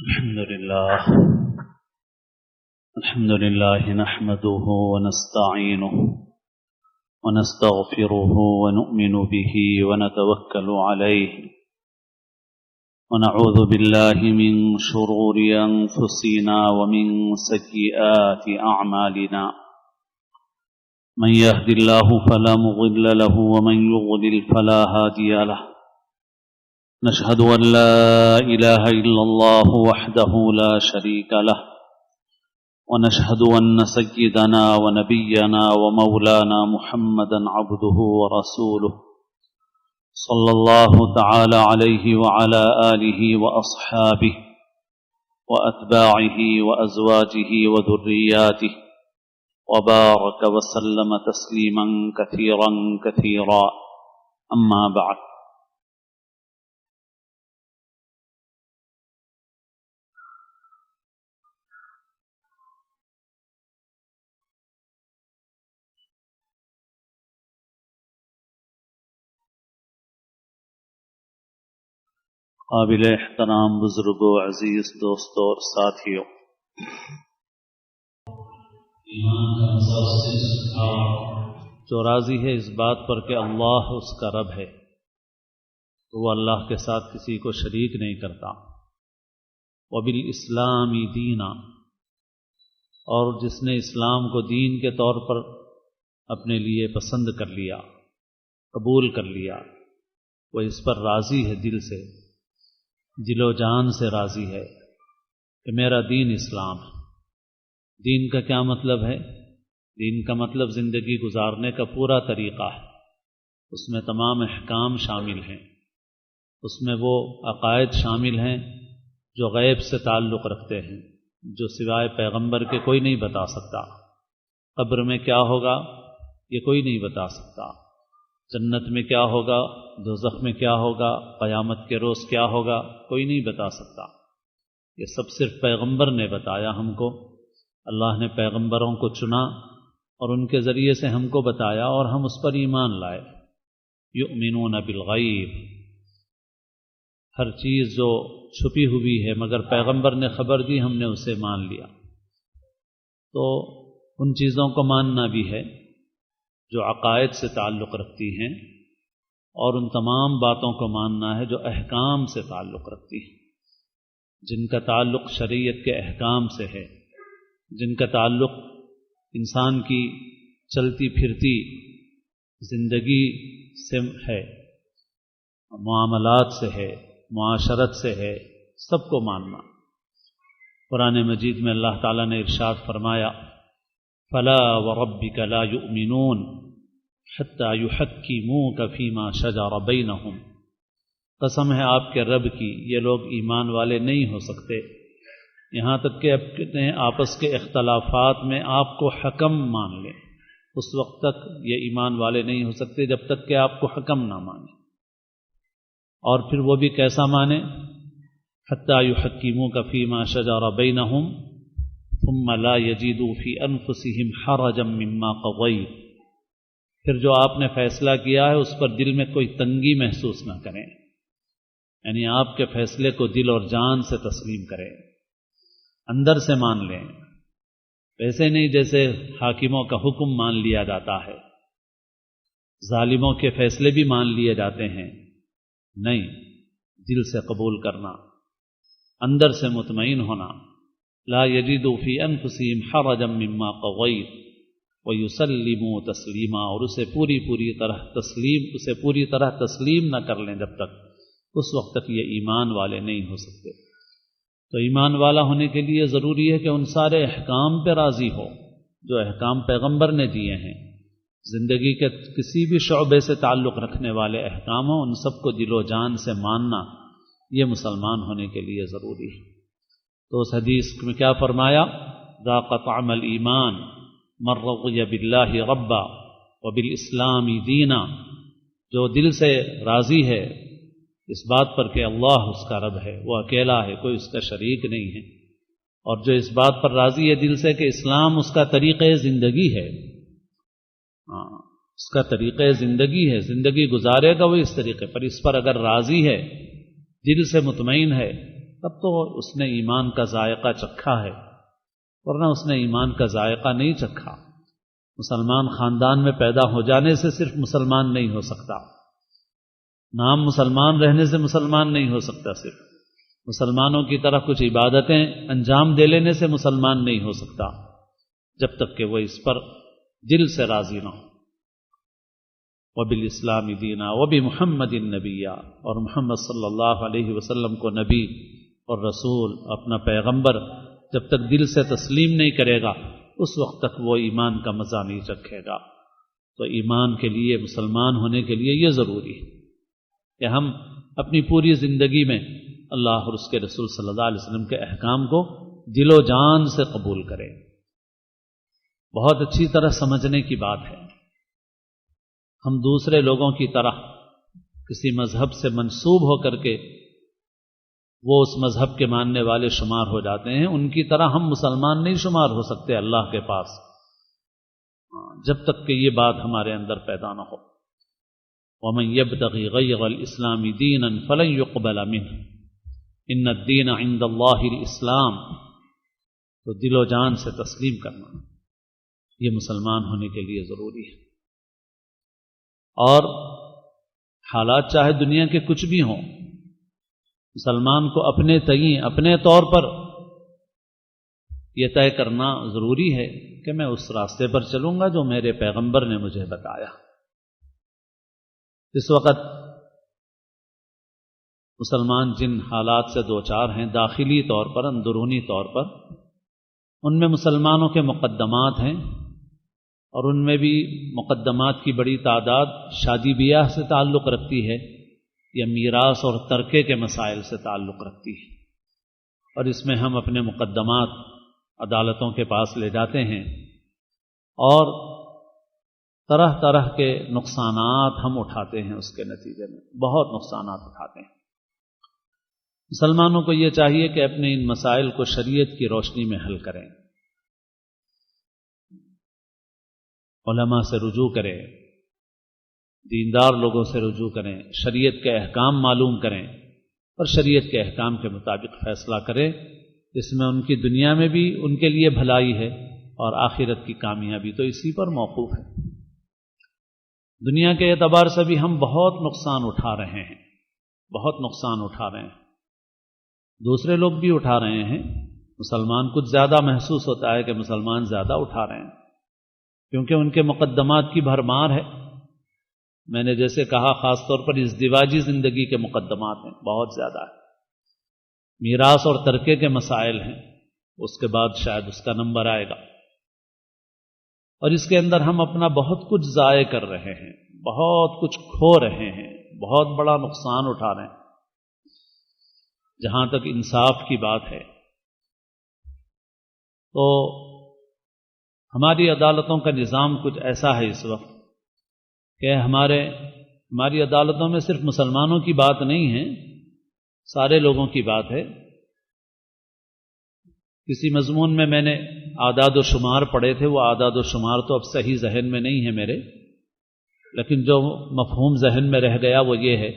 الحمد لله نحمده ونستعينه ونستغفره ونؤمن به ونتوكل عليه ونعوذ بالله من شرور أنفسنا ومن سيئات أعمالنا من يهد الله فلا مضل له ومن يضلل فلا هادي له نشهد أن لا إله إلا الله وحده لا شريك له ونشهد أن سيدنا ونبينا ومولانا محمدا عبده ورسوله صلى الله تعالى عليه وعلى آله وأصحابه وأتباعه وأزواجه وذرياته وبارك وسلم تسليما كثيرا كثيرا أما بعد. قابل احترام بزرگوں، عزیز دوستوں اور ساتھیوں، جو راضی ہے اس بات پر کہ اللہ اس کا رب ہے تو وہ اللہ کے ساتھ کسی کو شریک نہیں کرتا. وبالاسلام دینا، اور جس نے اسلام کو دین کے طور پر اپنے لیے پسند کر لیا، قبول کر لیا، وہ اس پر راضی ہے، دل سے، دل و جان سے راضی ہے کہ میرا دین اسلام ہے. دین کا کیا مطلب ہے؟ دین کا مطلب زندگی گزارنے کا پورا طریقہ ہے. اس میں تمام احکام شامل ہیں، اس میں وہ عقائد شامل ہیں جو غیب سے تعلق رکھتے ہیں، جو سوائے پیغمبر کے کوئی نہیں بتا سکتا. قبر میں کیا ہوگا یہ کوئی نہیں بتا سکتا، جنت میں کیا ہوگا، دوزخ میں کیا ہوگا، قیامت کے روز کیا ہوگا، کوئی نہیں بتا سکتا. یہ سب صرف پیغمبر نے بتایا ہم کو. اللہ نے پیغمبروں کو چنا اور ان کے ذریعے سے ہم کو بتایا اور ہم اس پر ایمان لائے. یؤمنون بالغیب، ہر چیز جو چھپی ہوئی ہے مگر پیغمبر نے خبر دی، ہم نے اسے مان لیا. تو ان چیزوں کو ماننا بھی ہے جو عقائد سے تعلق رکھتی ہیں، اور ان تمام باتوں کو ماننا ہے جو احکام سے تعلق رکھتی ہیں، جن کا تعلق شریعت کے احکام سے ہے، جن کا تعلق انسان کی چلتی پھرتی زندگی سے ہے، معاملات سے ہے، معاشرت سے ہے، سب کو ماننا. قرآن مجید میں اللہ تعالیٰ نے ارشاد فرمایا: فلا وربک لا یؤمنون حتی یحکموک فیما شجر بینہم. قسم ہے آپ کے رب کی، یہ لوگ ایمان والے نہیں ہو سکتے یہاں تک کہ اپنے آپس کے اختلافات میں آپ کو حکم مان لیں. اس وقت تک یہ ایمان والے نہیں ہو سکتے جب تک کہ آپ کو حکم نہ مانیں. اور پھر وہ بھی کیسا مانے؟ حتی یحکموک فیما شجر بینہم ثم لا یجدوا فی انفسہم حرجا مما قضیت. پھر جو آپ نے فیصلہ کیا ہے اس پر دل میں کوئی تنگی محسوس نہ کریں، یعنی آپ کے فیصلے کو دل اور جان سے تسلیم کریں، اندر سے مان لیں. ویسے نہیں جیسے حاکموں کا حکم مان لیا جاتا ہے، ظالموں کے فیصلے بھی مان لیے جاتے ہیں. نہیں، دل سے قبول کرنا، اندر سے مطمئن ہونا. لا یجدوا فی انفسہم حرجا مما قضیت ویسلموا تسلیما، اور اسے پوری طرح تسلیم نہ کر لیں جب تک، اس وقت تک یہ ایمان والے نہیں ہو سکتے. تو ایمان والا ہونے کے لیے ضروری ہے کہ ان سارے احکام پہ راضی ہو جو احکام پیغمبر نے دیے ہیں. زندگی کے کسی بھی شعبے سے تعلق رکھنے والے احکام ہوں، ان سب کو دل و جان سے ماننا، یہ مسلمان ہونے کے لیے ضروری ہے. تو اس حدیث میں کیا فرمایا؟ ذاق طعم الایمان من رضی باللہ ربا وبالاسلام دینا. جو دل سے راضی ہے اس بات پر کہ اللہ اس کا رب ہے، وہ اکیلا ہے، کوئی اس کا شریک نہیں ہے، اور جو اس بات پر راضی ہے دل سے کہ اسلام اس کا طریقہ زندگی ہے، اس کا طریقہ زندگی ہے، زندگی گزارے گا وہ اس طریقے پر، اس پر اگر راضی ہے، دل سے مطمئن ہے، تب تو اس نے ایمان کا ذائقہ چکھا ہے، ورنہ اس نے ایمان کا ذائقہ نہیں چکھا۔ مسلمان خاندان میں پیدا ہو جانے سے صرف مسلمان نہیں ہو سکتا، نام مسلمان رہنے سے مسلمان نہیں ہو سکتا، صرف مسلمانوں کی طرح کچھ عبادتیں انجام دے لینے سے مسلمان نہیں ہو سکتا، جب تک کہ وہ اس پر دل سے راضی نہ ہو۔ وَبِالْإِسْلَامِ دِينًا وَبِمُحَمَّدٍ نَبِيًّا، اور محمد صلی اللہ علیہ وسلم کو نبی اور رسول، اپنا پیغمبر جب تک دل سے تسلیم نہیں کرے گا اس وقت تک وہ ایمان کا مزہ نہیں چکھے گا۔ تو ایمان کے لیے، مسلمان ہونے کے لیے یہ ضروری ہے کہ ہم اپنی پوری زندگی میں اللہ اور اس کے رسول صلی اللہ علیہ وسلم کے احکام کو دل و جان سے قبول کریں۔ بہت اچھی طرح سمجھنے کی بات ہے، ہم دوسرے لوگوں کی طرح کسی مذہب سے منسوب ہو کر کے وہ اس مذہب کے ماننے والے شمار ہو جاتے ہیں، ان کی طرح ہم مسلمان نہیں شمار ہو سکتے اللہ کے پاس، جب تک کہ یہ بات ہمارے اندر پیدا نہ ہو۔ وَمَن يَبْتَغِ غَيْرَ الْإِسْلَامِ دِينًا فَلَن يُقْبَلَ مِنْهُ إِنَّ الدِّينَ عِندَ اللَّهِ الْإِسْلَامُ۔ تو دل و جان سے تسلیم کرنا یہ مسلمان ہونے کے لیے ضروری ہے، اور حالات چاہے دنیا کے کچھ بھی ہوں، مسلمان کو اپنے تئیں، اپنے طور پر یہ طے کرنا ضروری ہے کہ میں اس راستے پر چلوں گا جو میرے پیغمبر نے مجھے بتایا۔ اس وقت مسلمان جن حالات سے دوچار ہیں داخلی طور پر، اندرونی طور پر، ان میں مسلمانوں کے مقدمات ہیں، اور ان میں بھی مقدمات کی بڑی تعداد شادی بیاہ سے تعلق رکھتی ہے یا میراث اور ترکے کے مسائل سے تعلق رکھتی ہے، اور اس میں ہم اپنے مقدمات عدالتوں کے پاس لے جاتے ہیں اور طرح طرح کے نقصانات ہم اٹھاتے ہیں، اس کے نتیجے میں بہت نقصانات اٹھاتے ہیں۔ مسلمانوں کو یہ چاہیے کہ اپنے ان مسائل کو شریعت کی روشنی میں حل کریں، علماء سے رجوع کریں، دیندار لوگوں سے رجوع کریں، شریعت کے احکام معلوم کریں اور شریعت کے احکام کے مطابق فیصلہ کریں، اس میں ان کی دنیا میں بھی ان کے لیے بھلائی ہے اور آخرت کی کامیابی تو اسی پر موقوف ہے۔ دنیا کے اعتبار سے بھی ہم بہت نقصان اٹھا رہے ہیں، بہت نقصان اٹھا رہے ہیں، دوسرے لوگ بھی اٹھا رہے ہیں، مسلمان کچھ زیادہ محسوس ہوتا ہے کہ مسلمان زیادہ اٹھا رہے ہیں کیونکہ ان کے مقدمات کی بھرمار ہے۔ میں نے جیسے کہا خاص طور پر ازدواجی زندگی کے مقدمات ہیں، بہت زیادہ ہے، میراث اور ترکے کے مسائل ہیں، اس کے بعد شاید اس کا نمبر آئے گا، اور اس کے اندر ہم اپنا بہت کچھ ضائع کر رہے ہیں، بہت کچھ کھو رہے ہیں، بہت بڑا نقصان اٹھا رہے ہیں۔ جہاں تک انصاف کی بات ہے تو ہماری عدالتوں کا نظام کچھ ایسا ہے اس وقت کہ ہماری عدالتوں میں صرف مسلمانوں کی بات نہیں ہے، سارے لوگوں کی بات ہے۔ کسی مضمون میں میں نے اعداد و شمار پڑھے تھے، وہ اعداد و شمار تو اب صحیح ذہن میں نہیں ہے میرے، لیکن جو مفہوم ذہن میں رہ گیا وہ یہ ہے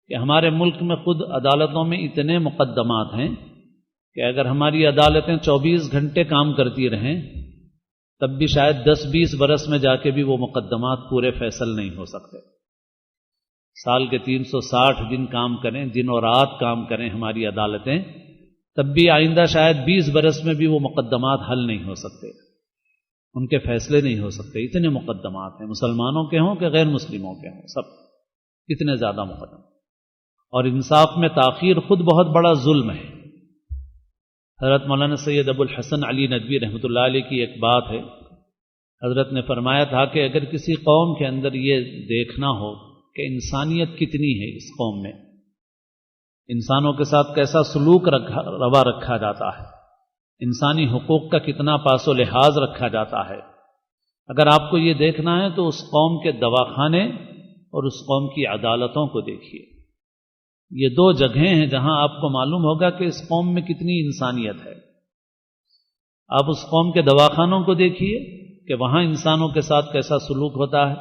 کہ ہمارے ملک میں خود عدالتوں میں اتنے مقدمات ہیں کہ اگر ہماری عدالتیں 24 گھنٹے کام کرتی رہیں تب بھی شاید 10-20 برس میں جا کے بھی وہ مقدمات پورے فیصل نہیں ہو سکتے۔ سال کے 360 دن کام کریں، دن اور رات کام کریں ہماری عدالتیں، تب بھی آئندہ شاید 20 برس میں بھی وہ مقدمات حل نہیں ہو سکتے، ان کے فیصلے نہیں ہو سکتے، اتنے مقدمات ہیں، مسلمانوں کے ہوں کہ غیر مسلموں کے ہوں، سب اتنے زیادہ مقدمات۔ اور انصاف میں تاخیر خود بہت بڑا ظلم ہے۔ حضرت مولانا سید ابو الحسن علی ندوی رحمۃ اللہ علیہ کی ایک بات ہے، حضرت نے فرمایا تھا کہ اگر کسی قوم کے اندر یہ دیکھنا ہو کہ انسانیت کتنی ہے اس قوم میں، انسانوں کے ساتھ کیسا سلوک روا رکھا جاتا ہے، انسانی حقوق کا کتنا پاس و لحاظ رکھا جاتا ہے، اگر آپ کو یہ دیکھنا ہے تو اس قوم کے دواخانے اور اس قوم کی عدالتوں کو دیکھیے۔ یہ دو جگہیں ہیں جہاں آپ کو معلوم ہوگا کہ اس قوم میں کتنی انسانیت ہے۔ آپ اس قوم کے دواخانوں کو دیکھیے کہ وہاں انسانوں کے ساتھ کیسا سلوک ہوتا ہے،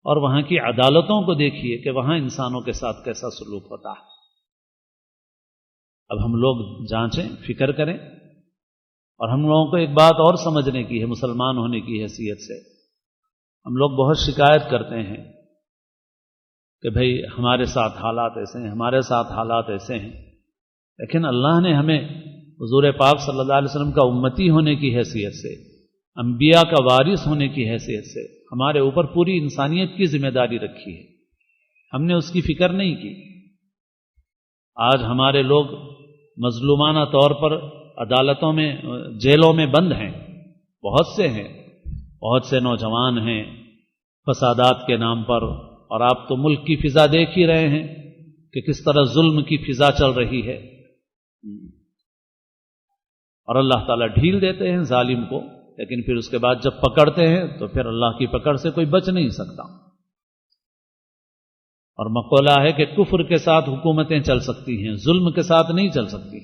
اور وہاں کی عدالتوں کو دیکھیے کہ وہاں انسانوں کے ساتھ کیسا سلوک ہوتا ہے۔ اب ہم لوگ جانچیں، فکر کریں، اور ہم لوگوں کو ایک بات اور سمجھنے کی ہے مسلمان ہونے کی حیثیت سے. ہم لوگ بہت شکایت کرتے ہیں کہ بھئی ہمارے ساتھ حالات ایسے ہیں، ہمارے ساتھ حالات ایسے ہیں، لیکن اللہ نے ہمیں حضور پاک صلی اللہ علیہ وسلم کا امتی ہونے کی حیثیت سے، انبیاء کا وارث ہونے کی حیثیت سے ہمارے اوپر پوری انسانیت کی ذمہ داری رکھی ہے. ہم نے اس کی فکر نہیں کی. آج ہمارے لوگ مظلومانہ طور پر عدالتوں میں، جیلوں میں بند ہیں، بہت سے ہیں، بہت سے نوجوان ہیں فسادات کے نام پر. اور آپ تو ملک کی فضا دیکھ ہی رہے ہیں کہ کس طرح ظلم کی فضا چل رہی ہے. اور اللہ تعالیٰ ڈھیل دیتے ہیں ظالم کو، لیکن پھر اس کے بعد جب پکڑتے ہیں تو پھر اللہ کی پکڑ سے کوئی بچ نہیں سکتا. اور مقولہ ہے کہ کفر کے ساتھ حکومتیں چل سکتی ہیں، ظلم کے ساتھ نہیں چل سکتی.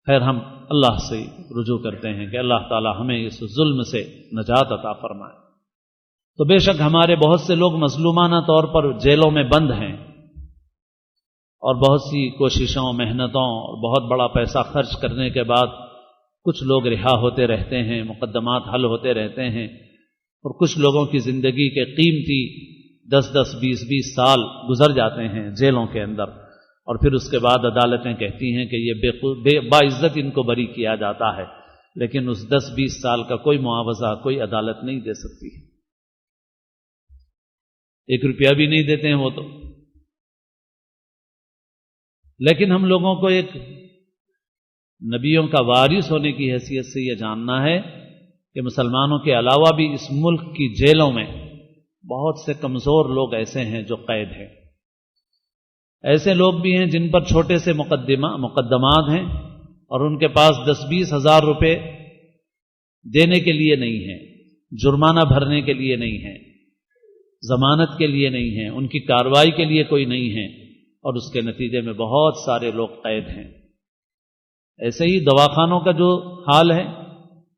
خیر، ہم اللہ سے رجوع کرتے ہیں کہ اللہ تعالی ہمیں اس ظلم سے نجات عطا فرمائے. تو بے شک ہمارے بہت سے لوگ مظلومانہ طور پر جیلوں میں بند ہیں، اور بہت سی کوششوں، محنتوں اور بہت بڑا پیسہ خرچ کرنے کے بعد کچھ لوگ رہا ہوتے رہتے ہیں، مقدمات حل ہوتے رہتے ہیں، اور کچھ لوگوں کی زندگی کے قیمتی 10-10 20-20 سال گزر جاتے ہیں جیلوں کے اندر، اور پھر اس کے بعد عدالتیں کہتی ہیں کہ یہ باعزت ان کو بری کیا جاتا ہے، لیکن اس 10-20 سال کا کوئی معاوضہ کوئی عدالت نہیں دے سکتی. 1 روپیہ بھی نہیں دیتے ہیں وہ تو. لیکن ہم لوگوں کو ایک نبیوں کا وارث ہونے کی حیثیت سے یہ جاننا ہے کہ مسلمانوں کے علاوہ بھی اس ملک کی جیلوں میں بہت سے کمزور لوگ ایسے ہیں جو قید ہیں. ایسے لوگ بھی ہیں جن پر چھوٹے سے مقدمات ہیں اور ان کے پاس 10-20 ہزار روپے دینے کے لیے نہیں ہیں، جرمانہ بھرنے کے لیے نہیں ہیں، ضمانت کے لیے نہیں ہیں، ان کی کارروائی کے لیے کوئی نہیں ہے، اور اس کے نتیجے میں بہت سارے لوگ قید ہیں. ایسے ہی دواخانوں کا جو حال ہے،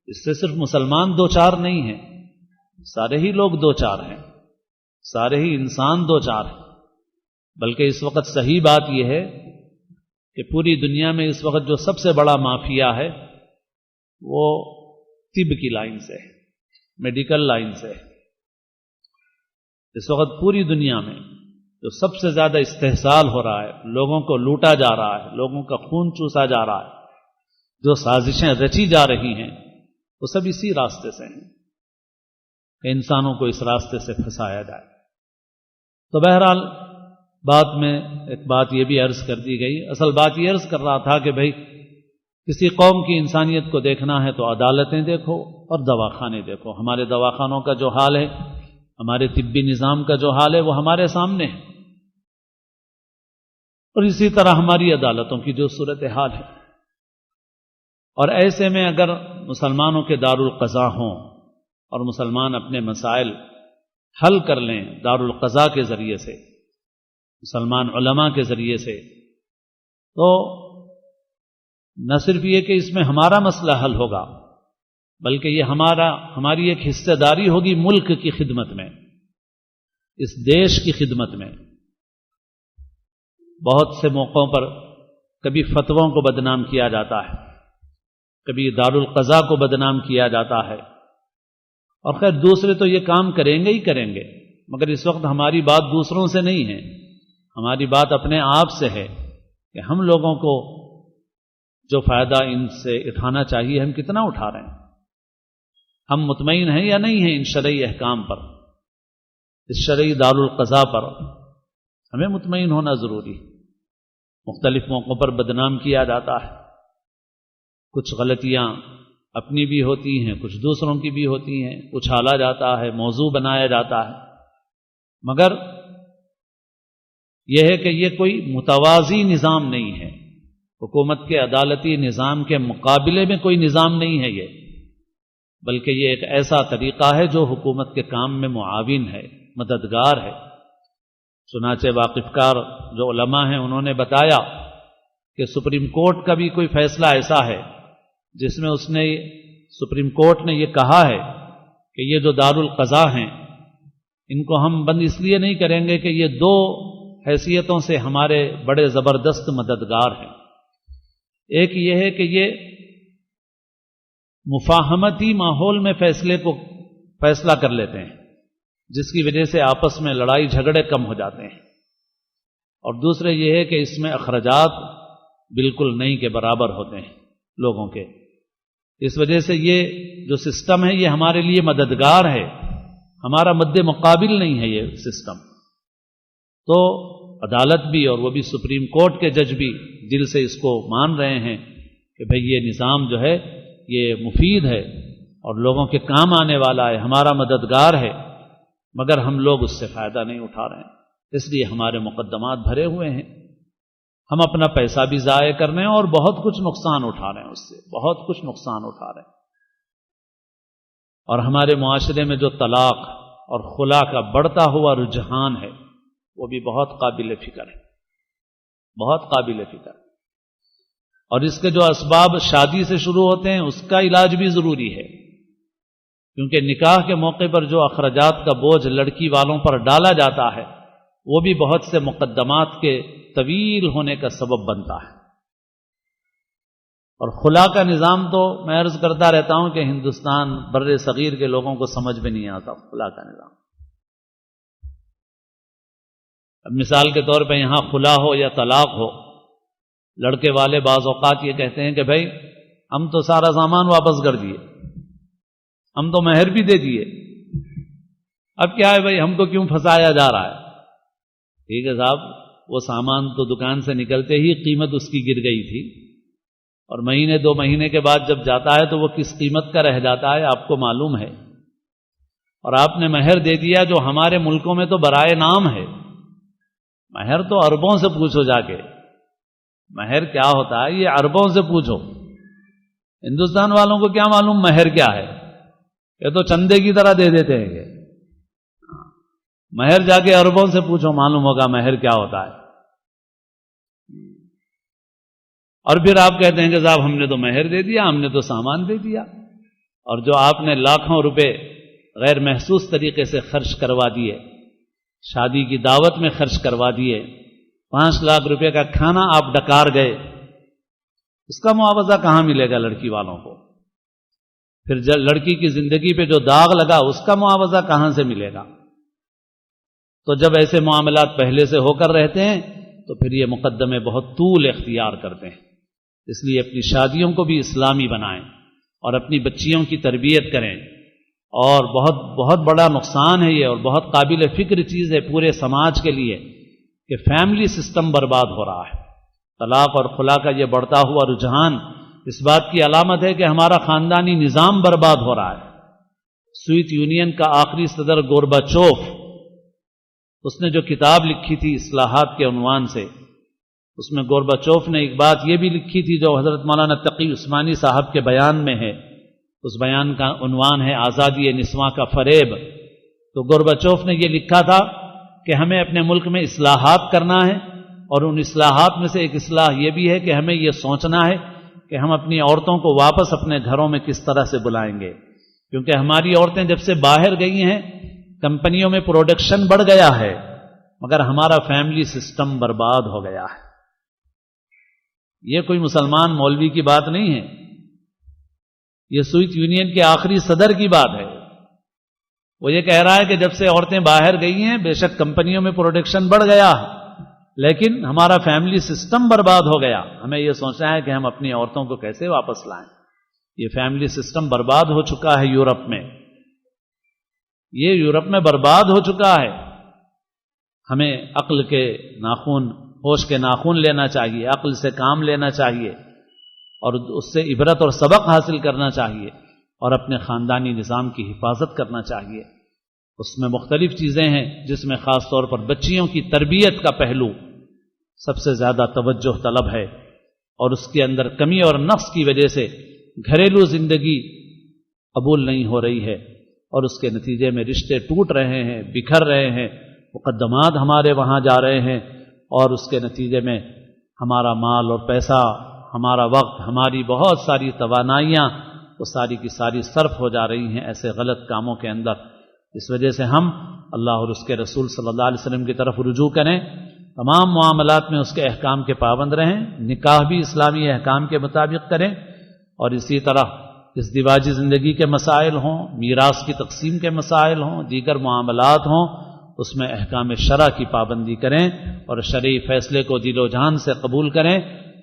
اس سے صرف مسلمان 2-4 نہیں ہیں، سارے ہی لوگ 2-4 ہیں، سارے ہی انسان 2-4 ہیں. بلکہ اس وقت صحیح بات یہ ہے کہ پوری دنیا میں اس وقت جو سب سے بڑا مافیا ہے وہ طب کی لائن سے ہے، میڈیکل لائن سے ہے. اس وقت پوری دنیا میں جو سب سے زیادہ استحصال ہو رہا ہے، لوگوں کو لوٹا جا رہا ہے، لوگوں کا خون چوسا جا رہا ہے، جو سازشیں رچی جا رہی ہیں، وہ سب اسی راستے سے ہیں کہ انسانوں کو اس راستے سے پھنسایا جائے. تو بہرحال بات میں ایک بات یہ بھی عرض کر دی گئی. اصل بات یہ عرض کر رہا تھا کہ بھئی کسی قوم کی انسانیت کو دیکھنا ہے تو عدالتیں دیکھو اور دواخانے دیکھو. ہمارے دواخانوں کا جو حال ہے، ہمارے طبی نظام کا جو حال ہے، وہ ہمارے سامنے ہے، اور اسی طرح ہماری عدالتوں کی جو صورتحال ہے. اور ایسے میں اگر مسلمانوں کے دارالقضاء ہوں اور مسلمان اپنے مسائل حل کر لیں دارالقضاء کے ذریعے سے، مسلمان علماء کے ذریعے سے، تو نہ صرف یہ کہ اس میں ہمارا مسئلہ حل ہوگا، بلکہ یہ ہماری ایک حصہ داری ہوگی ملک کی خدمت میں، اس دیش کی خدمت میں. بہت سے موقعوں پر کبھی فتووں کو بدنام کیا جاتا ہے، کبھی دارالقضاء کو بدنام کیا جاتا ہے، اور خیر دوسرے تو یہ کام کریں گے ہی کریں گے، مگر اس وقت ہماری بات دوسروں سے نہیں ہے، ہماری بات اپنے آپ سے ہے کہ ہم لوگوں کو جو فائدہ ان سے اٹھانا چاہیے ہم کتنا اٹھا رہے ہیں. ہم مطمئن ہیں یا نہیں ہیں ان شرعی احکام پر، اس شرعی دارالقضاء پر ہمیں مطمئن ہونا ضروری. مختلف موقعوں پر بدنام کیا جاتا ہے، کچھ غلطیاں اپنی بھی ہوتی ہیں، کچھ دوسروں کی بھی ہوتی ہیں، اچھالا جاتا ہے، موضوع بنایا جاتا ہے، مگر یہ ہے کہ یہ کوئی متوازی نظام نہیں ہے. حکومت کے عدالتی نظام کے مقابلے میں کوئی نظام نہیں ہے یہ، بلکہ یہ ایک ایسا طریقہ ہے جو حکومت کے کام میں معاون ہے، مددگار ہے. چنانچہ واقف کار جو علماء ہیں انہوں نے بتایا کہ سپریم کورٹ کا بھی کوئی فیصلہ ایسا ہے جس میں سپریم کورٹ نے یہ کہا ہے کہ یہ جو دارالقضاء ہیں ان کو ہم بند اس لیے نہیں کریں گے کہ یہ 2 حیثیتوں سے ہمارے بڑے زبردست مددگار ہیں۔ ایک یہ ہے کہ یہ مفاہمتی ماحول میں فیصلہ کر لیتے ہیں، جس کی وجہ سے آپس میں لڑائی جھگڑے کم ہو جاتے ہیں، اور دوسرے یہ ہے کہ اس میں اخراجات بالکل نہیں کے برابر ہوتے ہیں لوگوں کے۔ اس وجہ سے یہ جو سسٹم ہے یہ ہمارے لیے مددگار ہے، ہمارا مد مقابل نہیں ہے یہ سسٹم۔ تو عدالت بھی، اور وہ بھی سپریم کورٹ کے جج بھی دل سے اس کو مان رہے ہیں کہ بھئی یہ نظام جو ہے یہ مفید ہے اور لوگوں کے کام آنے والا ہے، ہمارا مددگار ہے، مگر ہم لوگ اس سے فائدہ نہیں اٹھا رہے ہیں، اس لیے ہمارے مقدمات بھرے ہوئے ہیں، ہم اپنا پیسہ بھی ضائع کر رہے ہیں اور بہت کچھ نقصان اٹھا رہے ہیں، اس سے بہت کچھ نقصان اٹھا رہے ہیں۔ اور ہمارے معاشرے میں جو طلاق اور خلا کا بڑھتا ہوا رجحان ہے وہ بھی بہت قابل فکر ہے، بہت قابل فکر، اور اس کے جو اسباب شادی سے شروع ہوتے ہیں اس کا علاج بھی ضروری ہے، کیونکہ نکاح کے موقع پر جو اخراجات کا بوجھ لڑکی والوں پر ڈالا جاتا ہے وہ بھی بہت سے مقدمات کے طویل ہونے کا سبب بنتا ہے۔ اور خلا کا نظام تو میں عرض کرتا رہتا ہوں کہ ہندوستان بر صغیر کے لوگوں کو سمجھ میں نہیں آتا خلا کا نظام۔ اب مثال کے طور پہ یہاں خلا ہو یا طلاق ہو، لڑکے والے بعض اوقات یہ کہتے ہیں کہ بھائی ہم تو سارا سامان واپس کر دیے، ہم تو مہر بھی دے دیے، اب کیا ہے بھائی ہم کو کیوں پھنسایا جا رہا ہے؟ ٹھیک ہے صاحب، وہ سامان تو دکان سے نکلتے ہی قیمت اس کی گر گئی تھی، اور مہینے دو مہینے کے بعد جب جاتا ہے تو وہ کس قیمت کا رہ جاتا ہے آپ کو معلوم ہے، اور آپ نے مہر دے دیا جو ہمارے ملکوں میں تو برائے نام ہے۔ مہر تو اربوں سے پوچھو جا کے، مہر کیا ہوتا ہے یہ اربوں سے پوچھو، ہندوستان والوں کو کیا معلوم مہر کیا ہے، یہ تو چندے کی طرح دے دیتے ہیں کہ مہر جا کے اربوں سے پوچھو معلوم ہوگا مہر کیا ہوتا ہے۔ اور پھر آپ کہتے ہیں کہ صاحب ہم نے تو مہر دے دیا، ہم نے تو سامان دے دیا، اور جو آپ نے لاکھوں روپے غیر محسوس طریقے سے خرچ کروا دیے، شادی کی دعوت میں خرچ کروا دیے، 5 لاکھ روپے کا کھانا آپ ڈکار گئے، اس کا معاوضہ کہاں ملے گا لڑکی والوں کو؟ پھر لڑکی کی زندگی پہ جو داغ لگا اس کا معاوضہ کہاں سے ملے گا؟ تو جب ایسے معاملات پہلے سے ہو کر رہتے ہیں تو پھر یہ مقدمے بہت طول اختیار کرتے ہیں۔ اس لیے اپنی شادیوں کو بھی اسلامی بنائیں اور اپنی بچیوں کی تربیت کریں، اور بہت بہت بڑا نقصان ہے یہ، اور بہت قابل فکر چیز ہے پورے سماج کے لیے کہ فیملی سسٹم برباد ہو رہا ہے۔ طلاق اور خلا کا یہ بڑھتا ہوا رجحان اس بات کی علامت ہے کہ ہمارا خاندانی نظام برباد ہو رہا ہے۔ سوویت یونین کا آخری صدر گورباچوف، اس نے جو کتاب لکھی تھی اصلاحات کے عنوان سے، اس میں گورباچوف نے ایک بات یہ بھی لکھی تھی جو حضرت مولانا تقی عثمانی صاحب کے بیان میں ہے، اس بیان کا عنوان ہے آزادی نسواں کا فریب۔ تو گورباچوف نے یہ لکھا تھا کہ ہمیں اپنے ملک میں اصلاحات کرنا ہے، اور ان اصلاحات میں سے ایک اصلاح یہ بھی ہے کہ ہمیں یہ سوچنا ہے کہ ہم اپنی عورتوں کو واپس اپنے گھروں میں کس طرح سے بلائیں گے، کیونکہ ہماری عورتیں جب سے باہر گئی ہیں کمپنیوں میں پروڈکشن بڑھ گیا ہے، مگر ہمارا فیملی سسٹم برباد ہو گیا ہے۔ یہ کوئی مسلمان مولوی کی بات نہیں ہے، یہ سوویت یونین کے آخری صدر کی بات ہے۔ وہ یہ کہہ رہا ہے کہ جب سے عورتیں باہر گئی ہیں بے شک کمپنیوں میں پروڈکشن بڑھ گیا ہے، لیکن ہمارا فیملی سسٹم برباد ہو گیا۔ ہمیں یہ سوچنا ہے کہ ہم اپنی عورتوں کو کیسے واپس لائیں۔ یہ فیملی سسٹم برباد ہو چکا ہے یورپ میں، یہ یورپ میں برباد ہو چکا ہے۔ ہمیں عقل کے ناخن، ہوش کے ناخن لینا چاہیے، عقل سے کام لینا چاہیے، اور اس سے عبرت اور سبق حاصل کرنا چاہیے، اور اپنے خاندانی نظام کی حفاظت کرنا چاہیے۔ اس میں مختلف چیزیں ہیں جس میں خاص طور پر بچیوں کی تربیت کا پہلو سب سے زیادہ توجہ طلب ہے، اور اس کے اندر کمی اور نقص کی وجہ سے گھریلو زندگی قبول نہیں ہو رہی ہے، اور اس کے نتیجے میں رشتے ٹوٹ رہے ہیں، بکھر رہے ہیں، مقدمات ہمارے وہاں جا رہے ہیں، اور اس کے نتیجے میں ہمارا مال اور پیسہ، ہمارا وقت، ہماری بہت ساری توانائیاں وہ ساری کی ساری صرف ہو جا رہی ہیں ایسے غلط کاموں کے اندر۔ اس وجہ سے ہم اللہ اور اس کے رسول صلی اللہ علیہ وسلم کی طرف رجوع کریں، تمام معاملات میں اس کے احکام کے پابند رہیں، نکاح بھی اسلامی احکام کے مطابق کریں، اور اسی طرح ازدواجی زندگی کے مسائل ہوں، میراث کی تقسیم کے مسائل ہوں، دیگر معاملات ہوں، اس میں احکام شرع کی پابندی کریں اور شرعی فیصلے کو دل و جان سے قبول کریں۔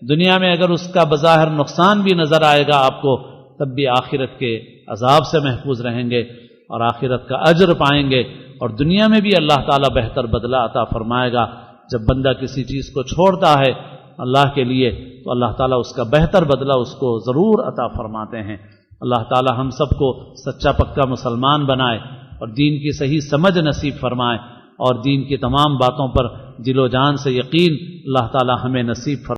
دنیا میں اگر اس کا بظاہر نقصان بھی نظر آئے گا آپ کو، تب بھی آخرت کے عذاب سے محفوظ رہیں گے اور آخرت کا اجر پائیں گے، اور دنیا میں بھی اللہ تعالیٰ بہتر بدلہ عطا فرمائے گا۔ جب بندہ کسی چیز کو چھوڑتا ہے اللہ کے لیے تو اللہ تعالیٰ اس کا بہتر بدلہ اس کو ضرور عطا فرماتے ہیں۔ اللہ تعالیٰ ہم سب کو سچا پکا مسلمان بنائے اور دین کی صحیح سمجھ نصیب فرمائے، اور دین کی تمام باتوں پر دل و جان سے یقین اللہ تعالیٰ ہمیں نصیب فرمائے۔